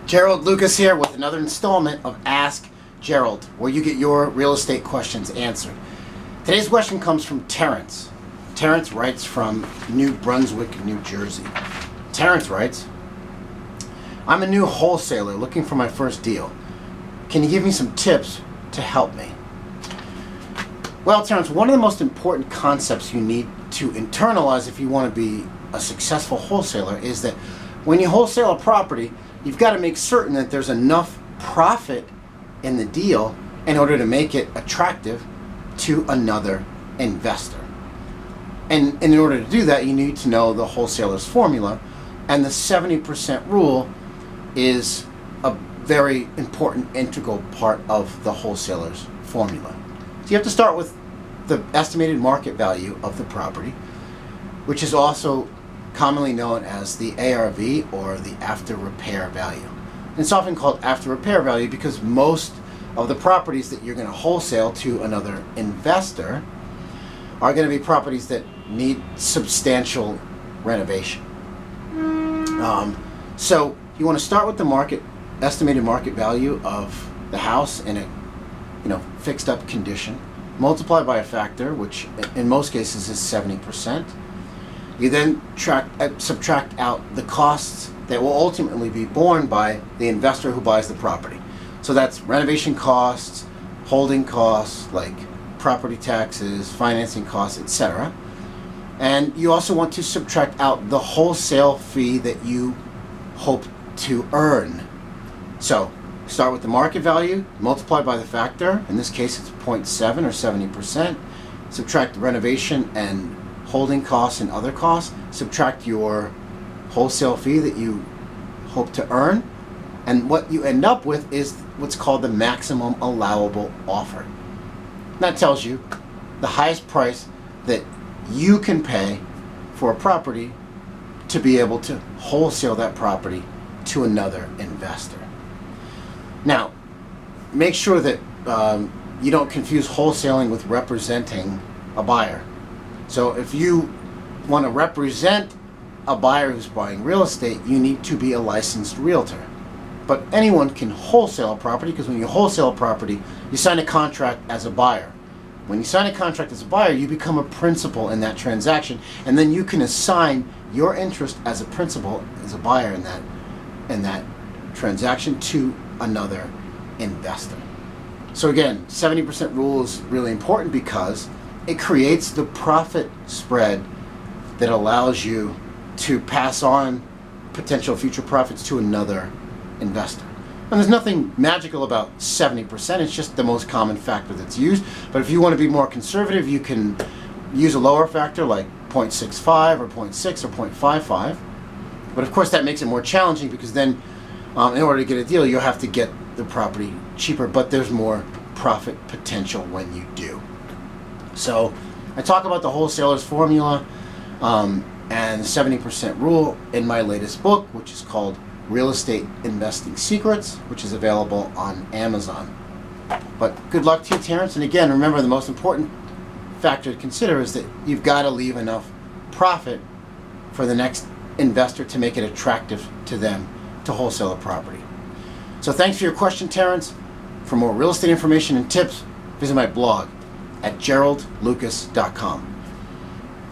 Gerald Lucas here with another installment of Ask Gerald, where you get your real estate questions answered. Today's question comes from Terrence. Terrence writes from New Brunswick, New Jersey. Terrence writes, I'm a new wholesaler looking for my first deal. Can you give me some tips to help me? Well, Terrence, one of the most important concepts you need to internalize if you want to be a successful wholesaler is that when you wholesale a property, you've got to make certain that there's enough profit in the deal in order to make it attractive to another investor. And in order to do that, you need to know the wholesaler's formula, and the 70% rule is a very important integral part of the wholesaler's formula. So you have to start with the estimated market value of the property, which is also commonly known as the ARV, or the after repair value. And it's often called after repair value because most of the properties that you're going to wholesale to another investor are going to be properties that need substantial renovation. So you want to start with the estimated market value of the house in a fixed up condition, multiply by a factor, which in most cases is 70%. You then subtract out the costs that will ultimately be borne by the investor who buys the property. So that's renovation costs, holding costs like property taxes, financing costs, etc. And you also want to subtract out the wholesale fee that you hope to earn. So start with the market value, multiply by the factor. In this case, it's 0.7 or 70%. Subtract the renovation and holding costs and other costs, subtract your wholesale fee that you hope to earn, and what you end up with is what's called the maximum allowable offer. That tells you the highest price that you can pay for a property to be able to wholesale that property to another investor. Now, make sure that you don't confuse wholesaling with representing a buyer. So if you want to represent a buyer who's buying real estate, you need to be a licensed realtor. But anyone can wholesale a property, because when you wholesale a property, you sign a contract as a buyer. When you sign a contract as a buyer, you become a principal in that transaction, and then you can assign your interest as a principal, as a buyer in that transaction, to another investor. So again, 70% rule is really important because it creates the profit spread that allows you to pass on potential future profits to another investor. And there's nothing magical about 70%, it's just the most common factor that's used. But if you want to be more conservative, you can use a lower factor like 0.65 or 0.6 or 0.55. But of course that makes it more challenging because then in order to get a deal, you'll have to get the property cheaper, but there's more profit potential when you do. So I talk about the wholesaler's formula and 70% rule in my latest book, which is called Real Estate Investing Secrets, which is available on Amazon. But good luck to you, Terrence. And again, remember, the most important factor to consider is that you've got to leave enough profit for the next investor to make it attractive to them to wholesale a property. So thanks for your question, Terrence. For more real estate information and tips, visit my blog at geraldlucas.com.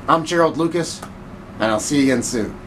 I'm Gerald Lucas, and I'll see you again soon.